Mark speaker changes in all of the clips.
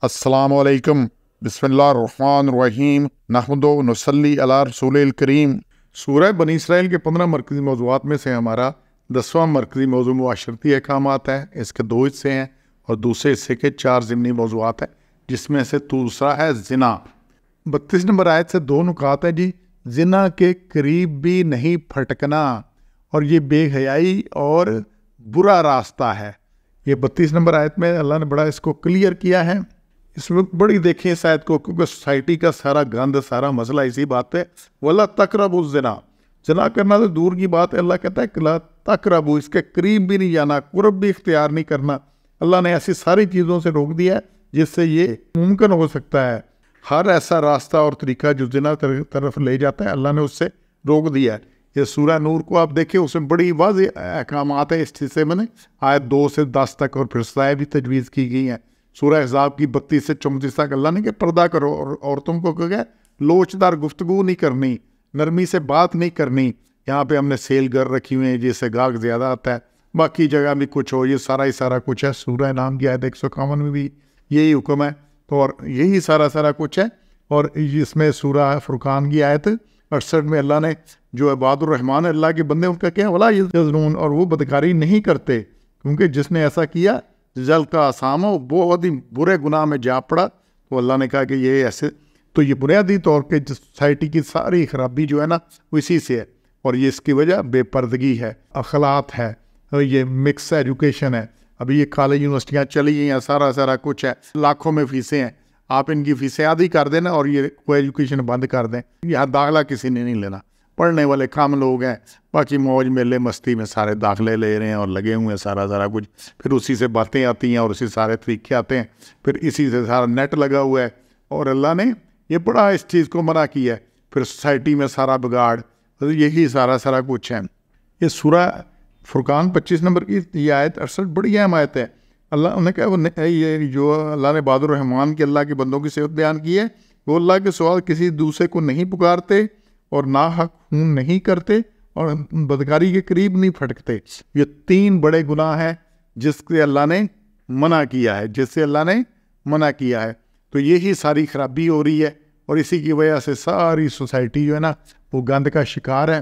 Speaker 1: अस्सलामुअलैकुम बिस्मिल्लाहिर्रहमानिर्रहीम नहमदु व नसल्ली अला रसूलिल करीम। सूरह बनी इसराइल के 15 मरकज़ी मौज़ूआत में से हमारा 10वां मरकज़ी मौज़ू मुआशरती अहकामात है। इसके 2 हिस्से हैं और दूसरे हिस्से के 4 ज़िमनी मौज़ूआत हैं, जिसमें से दूसरा है ज़िना। 32 नंबर आयत से 2 नुकात हैं जी। ज़िना के करीब भी नहीं फटकना, और ये बेहयाई और बुरा रास्ता है। ये 32 नंबर आयत में अल्लाह ने बड़ा इसको क्लियर किया है। इसमें बड़ी देखें इस आयत को, क्योंकि सोसाइटी का सारा गंद, सारा मसला इसी बात पे वला तकरबु ज़िना। ज़िना करना तो दूर की बात है, अल्लाह कहता है ला तकरबु, इसके करीब भी नहीं जाना, कुर्ब भी इख्तियार नहीं करना। अल्लाह ने ऐसी सारी चीज़ों से रोक दिया है जिससे ये मुमकिन हो सकता है। हर ऐसा रास्ता और तरीका जो ज़िना तरफ ले जाता है, अल्लाह ने उससे रोक दिया है। ये सूरह नूर को आप देखें, उसमें बड़ी वाज़ेह अहकामात है। इस हिस्से में आयत 2 से 10 तक और फिर सज़ाएँ भी तजवीज़ की गई हैं। सूरह अहज़ाब की 32 से 34 तक अल्लाह ने कि पर्दा करो, और औरतों को कहा लोचदार गुफ्तगू नहीं करनी, नरमी से बात नहीं करनी। यहाँ पे हमने सेल घर रखी हुई है जिससे गाहक ज़्यादा आता है। बाकी जगह भी कुछ हो, ये सारा ही सारा कुछ है। सूरह नाम की आयत 151 में भी यही हुक्म है, तो और यही सारा कुछ है। और इसमें सूरह फुरकान की आयत 68 में अल्लाह ने जो इबादुर रहमान अल्लाह के बंदे, उनका क्या वला यज़नून, और वो बदकारी नहीं करते, क्योंकि जिसने ऐसा किया जल का आसाम हो, बहुत ही बुरे गुनाह में जा पड़ा। तो अल्लाह ने कहा कि ये ऐसे, तो ये बुनियादी तौर पे सोसाइटी की सारी खराबी जो है ना, वो इसी से है। और ये इसकी वजह बेपर्दगी है, अखलात है, और ये मिक्स एजुकेशन है। अभी ये कॉलेज यूनिवर्सिटियाँ चली गई हैं, सारा कुछ है, लाखों में फ़ीसें हैं। आप इनकी फ़ीसें आधी कर देना और ये कोई एजुकेशन बंद कर दें, यहाँ दाखिला किसी ने नहीं लेना। पढ़ने वाले कम लोग हैं, बाकी मौज मेले मस्ती में सारे दाखिले ले रहे हैं और लगे हुए हैं सारा कुछ। फिर उसी से बातें आती हैं और उसी सारे तरीके आते हैं, फिर इसी से सारा नेट लगा हुआ है। और अल्लाह ने ये बड़ा इस चीज़ को मना किया है। फिर सोसाइटी में सारा बिगाड़, तो यही सारा कुछ है। ये सूरह फुरकान 25 नंबर की ये आयत 68 बड़ी अहम आयत है। अल्लाह ने कहा ये जो अल्लाह ने इबादुर रहमान के अल्लाह के बंदों की सेहत बयान की है, वो अल्लाह के सवाल किसी दूसरे को नहीं पुकारते और ना हक खून नहीं करते और बदकारी के करीब नहीं फटकते। ये 3 बड़े गुनाह हैं जिससे अल्लाह ने मना किया है। तो यही सारी खराबी हो रही है, और इसी की वजह से सारी सोसाइटी जो है ना, वो गंद का शिकार है।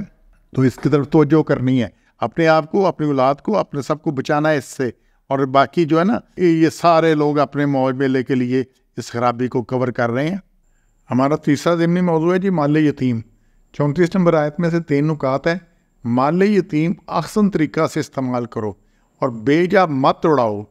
Speaker 1: तो इसकी तरफ तवज्जो करनी है, अपने आप को, अपनी औलाद को, अपने सबको बचाना है इससे। और बाकी जो है ना, ये सारे लोग अपने मौज मेले के लिए इस खराबी को कवर कर रहे हैं। हमारा तीसरा ज़िमनी मौजू है जी माल यतीम। 34 नंबर आयत में से 3 नुकात है। माल यतीम अहसन तरीक़ा से इस्तेमाल करो और बेजा मत उड़ाओ,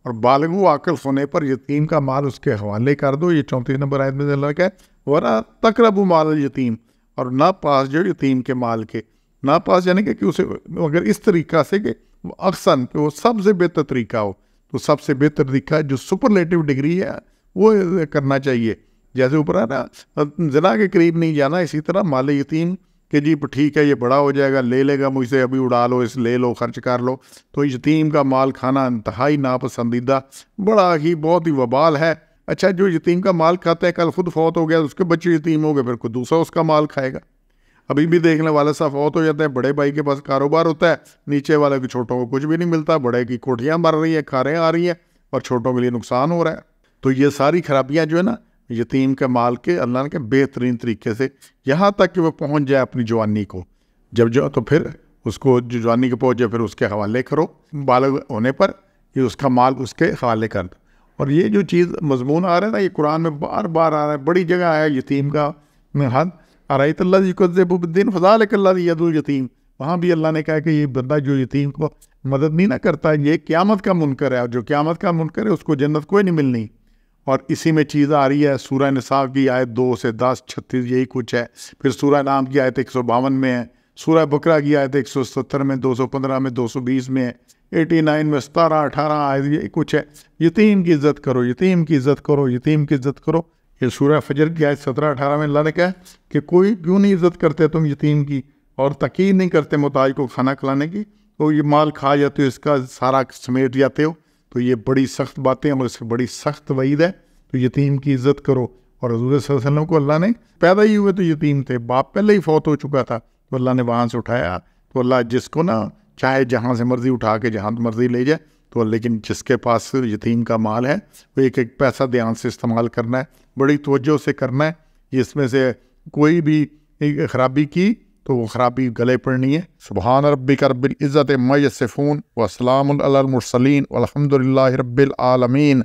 Speaker 1: और बालगू आकल होने पर यतीम का माल उसके हवाले कर दो। ये 34 नंबर आयत में अल्लाह का वरा तकरबू माल यतीम, और ना पास जो यतीम के माल के, ना पास यानी कि उसे अगर इस तरीक़ा से कि अहसन, कि वो सबसे बेहतर तरीका हो, तो सबसे बेहतर तरीका जो सुपरलेटिव डिग्री है वो करना चाहिए। जैसे ऊपर है ना, ज़िना के करीब नहीं जाना, इसी तरह माल यतीम कि जी ठीक है ये बड़ा हो जाएगा, ले लेगा मुझसे, अभी उड़ा लो, इस ले लो, खर्च कर लो। तो यतीम का माल खाना इंतहाई नापसंदीदा, बहुत ही वबाल है। अच्छा, जो यतीम का माल खाता है, कल खुद फौत हो गया, उसके बच्चे यतीम हो गए, फिर कोई दूसरा उसका माल खाएगा। अभी भी देखने वाले सा फौत हो जाता है, बड़े भाई के पास कारोबार होता है, नीचे वाले के छोटों को कुछ भी नहीं मिलता, बड़े की कोठियाँ मर रही है, कारें आ रही हैं, और छोटों के लिए नुकसान हो रहा है। तो ये सारी खराबियाँ जो है ना, यतीम के माल के अल्लाह ने बेहतरीन तरीके से, यहाँ तक कि वो पहुँच जाए अपनी जवानी को, जब जो तो फिर उसको जो जवानी के पहुँचे फिर उसके हवाले करो, बालग होने पर ये उसका माल उसके हवाले कर दो। और ये जो चीज़ मजमून आ रहा है ना, ये कुरान में बार बार आ रहा है, बड़ी जगह आया यतीम का हद आराइतल्लाज़िकुद्दिन फ़ज़ालिकल्लाज़ी यतीम। वहाँ भी अल्लाह ने कहा कि ये बंदा जो यतीम को मदद नहीं ना करता, ये क़यामत का मुनकर है, और जो क़यामत का मुनकर है उसको जन्नत कोई नहीं मिलनी। और इसी में चीज़ आ रही है सूरह निसा की आयत 2 से 10, 36 यही कुछ है। फिर सूरह नाम की आयत 152 में है, सूरह बकरा की आयत 170 में, 215 में, 220 में है, 89 में, 17, 18 आयत यही कुछ है। यतीम की इज़्ज़त करो, यतीम की इज़्ज़त करो, यतीम की इज़्ज़त करो। ये सूरह फजर की आयत 17-18 में अल्लाह ने कहा कि कोई क्यों नहीं इज़्ज़त करते तुम यतीम की, और तकीद नहीं करते मोहताज को खाना खिलाने की, तो ये माल खा जाते हो, इसका सारा समेट जाते हो। तो ये बड़ी सख्त बातें और इसकी बड़ी सख्त वईद है। तो यतीम की इज़्ज़त करो। और हज़ूर सल्लल्लाहु अलैहि वसल्लम को अल्लाह ने, पैदा ही हुए तो यतीम थे, बाप पहले ही फौत हो चुका था, तो अल्लाह ने वहाँ से उठाया। तो अल्लाह जिसको ना चाहे जहाँ से मर्ज़ी उठा के जहाँ मर्ज़ी ले जाए, तो लेकिन जिसके पास यतीम का माल है वो एक एक पैसा ध्यान से इस्तेमाल करना है, बड़ी तवज्जो से करना है। इसमें से कोई भी खराबी की तो वो खराबी गले पड़नी है। सुबहान रब्बिक रब्बिल इज़्ज़ति अम्मा यसिफून व सलामुन अलल मुरसलीन वल्हम्दुलिल्लाहि रब्बिल आलमीन।